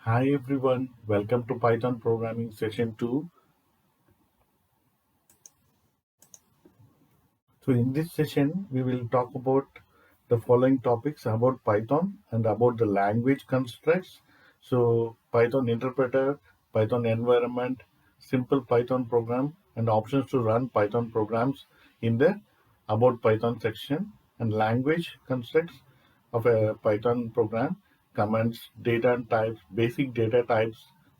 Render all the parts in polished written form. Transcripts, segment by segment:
Hi everyone, welcome to Python programming session 2. So in this session we will talk about the following topics about Python and about the language constructs. So Python interpreter, Python environment, simple Python program and options to run Python programs in the about Python section and language constructs of a Python program, commands, data types, basic data types,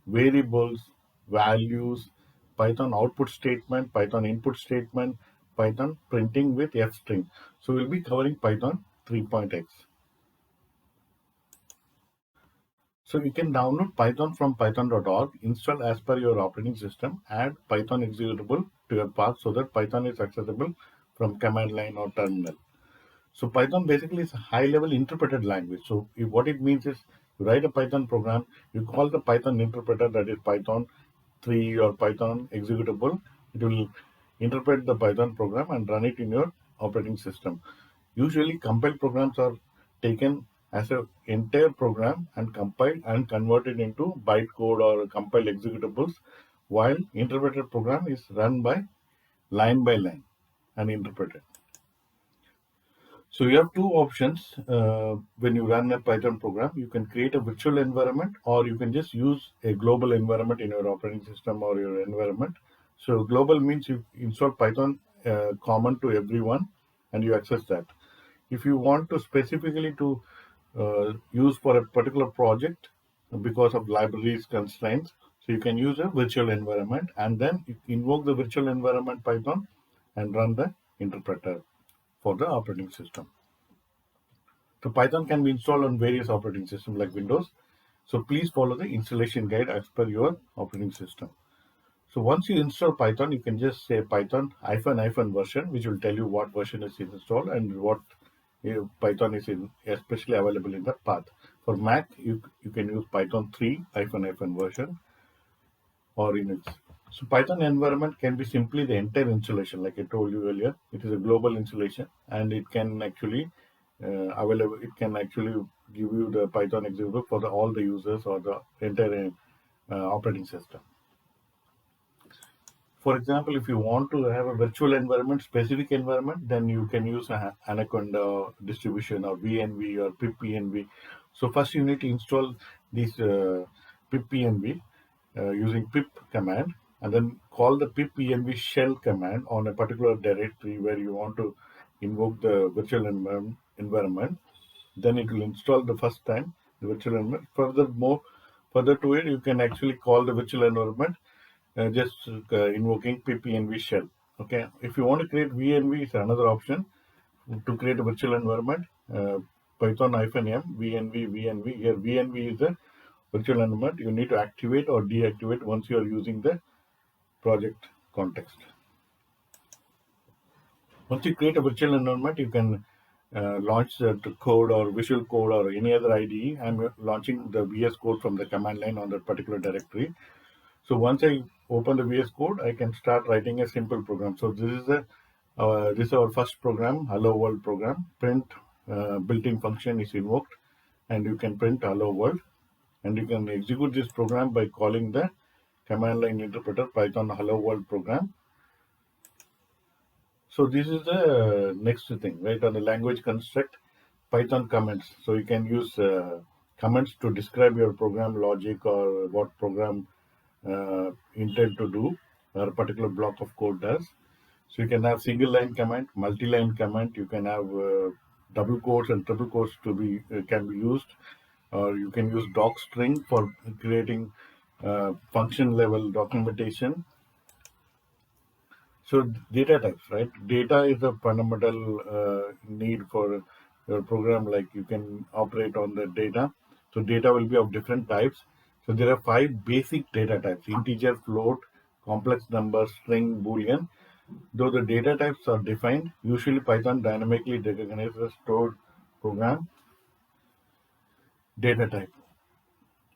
variables, values, Python output statement, Python input statement, Python printing with F-string. So we'll be covering Python 3.x. So you can download Python from python.org, install as per your operating system, add Python executable to your path so that Python is accessible from command line or terminal. So Python basically is a high-level interpreted language. So what it means is you write a Python program, you call the Python interpreter, that is Python 3 or Python executable. It will interpret the Python program and run it in your operating system. Usually compiled programs are taken as an entire program and compiled and converted into bytecode or compiled executables, while interpreted program is run by line and interpreted. So you have two options when you run a Python program. You can create a virtual environment or you can just use a global environment in your operating system or your environment. So global means you install Python common to everyone and you access that. If you want to specifically to use for a particular project because of libraries constraints, so you can use a virtual environment and then you invoke the virtual environment Python and run the interpreter for the operating system. So Python can be installed on various operating systems like Windows. So please follow the installation guide as per your operating system. So once you install Python, you can just say Python hyphen version, which will tell you what version is installed and what Python is especially available in the path. For Mac, you can use Python 3 hyphen version or Unix. So Python environment can be simply the entire installation, like I told you earlier. It is a global installation, and it can actually available. It can actually give you the Python executable for all the users or the entire operating system. For example, if you want to have a virtual environment, specific environment, then you can use Anaconda distribution or VNV or pipenv. So first you need to install this pipenv using pip command and then call the pipenv shell command on a particular directory where you want to invoke the virtual environment. Then it will install the first time the virtual environment. Further to it, you can actually call the virtual environment just invoking pipenv shell. Okay, if you want to create VNV, it's another option to create a virtual environment. Python -m VNV. Here VNV is a virtual environment. You need to activate or deactivate once you are using the project context. Once you create a virtual environment, you can launch the code or Visual Code or any other IDE. I'm launching the VS Code from the command line on that particular directory. So once I open the VS Code, I can start writing a simple program. So this is our first program, Hello World program. Print built-in function is invoked, and you can print Hello World, and you can execute this program by calling the command line interpreter Python Hello World program. So this is the next thing, right? On the language construct, Python comments. So you can use comments to describe your program logic or what program intend to do or a particular block of code does. So you can have single line comment, multi-line comment. You can have double quotes and triple quotes to be can be used, or you can use doc string for creating function level documentation. So data types, right? Data is a fundamental need for your program. Like you can operate on the data. So data will be of different types. So there are 5 basic data types: integer, float, complex number, string, boolean. Though the data types are defined, usually Python dynamically recognizes the stored program data type.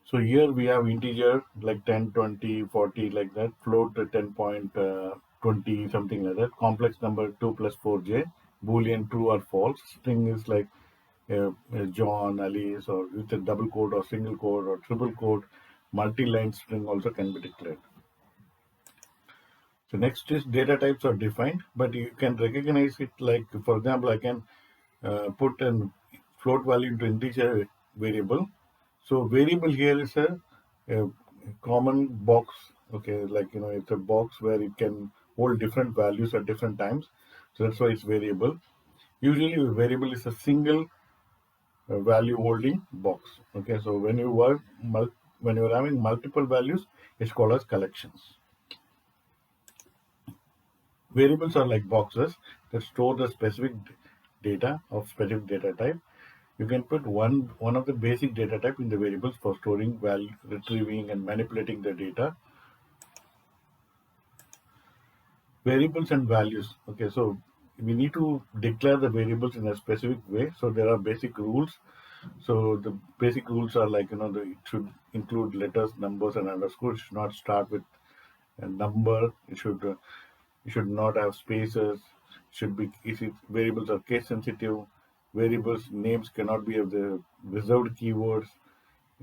So here we have integer like 10, 20, 40 like that, float 10.20 something like that, complex number 2 plus 4j, boolean true or false, string is like John, Alice, or with a double quote or single quote or triple quote, multi-line string also can be declared. So next is data types are defined, but you can recognize it like, for example, I can put a float value into integer variable. So variable here is a common box. Okay, like it's a box where it can hold different values at different times. So that's why it's variable. Usually, a variable is a single value holding box. Okay, so when when you are having multiple values, it's called as collections. Variables are like boxes that store the specific data of specific data type. You can put one of the basic data type in the variables for storing, value, retrieving, and manipulating the data. Variables and values. Okay, so we need to declare the variables in a specific way. So there are basic rules. So the basic rules are like it should include letters, numbers, and underscores. It should not start with a number. It should not have spaces. Should be if variables are case sensitive. Variables names cannot be of the reserved keywords.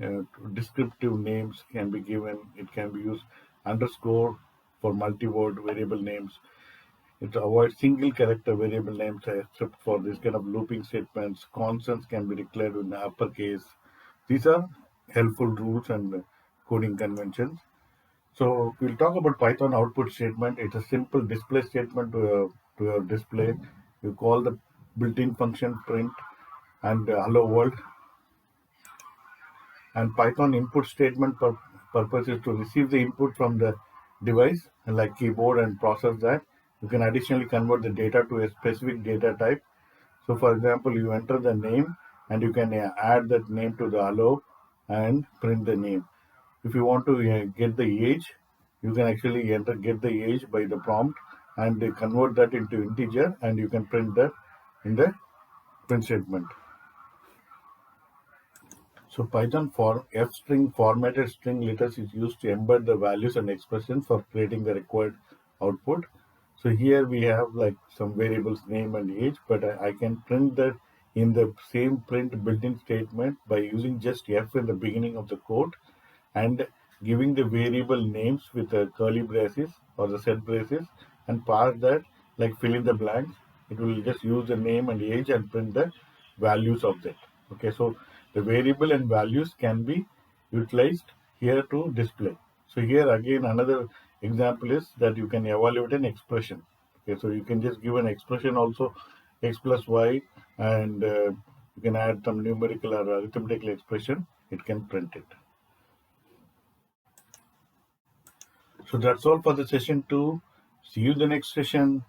uh, Descriptive names can be given. It can be used underscore for multi-word variable names. It avoids single character variable names except for this kind of looping statements. Constants can be declared in the uppercase. These are helpful rules and coding conventions. So we'll talk about Python output statement. It's a simple display statement to your display. You call the built-in function print and hello world. And Python input statement purpose is to receive the input from the device like keyboard and process that. You can additionally convert the data to a specific data type. So for example, you enter the name and you can add that name to the hello and print the name. If you want to get the age, you can actually get the age by the prompt and convert that into integer, and you can print that in the print statement. So Python for F string formatted string letters is used to embed the values and expressions for creating the required output. So here we have like some variables name and age, but I can print that in the same print built-in statement by using just F in the beginning of the code and giving the variable names with the curly braces or the set braces and pass that like fill in the blanks. It will just use the name and age and print the values of that. Okay, so the variable and values can be utilized here to display. So here again another example is that you can evaluate an expression. Okay, so you can just give an expression also x plus y, and you can add some numerical or arithmetical expression. It can print it. So that's all for the session 2. See you in the next session.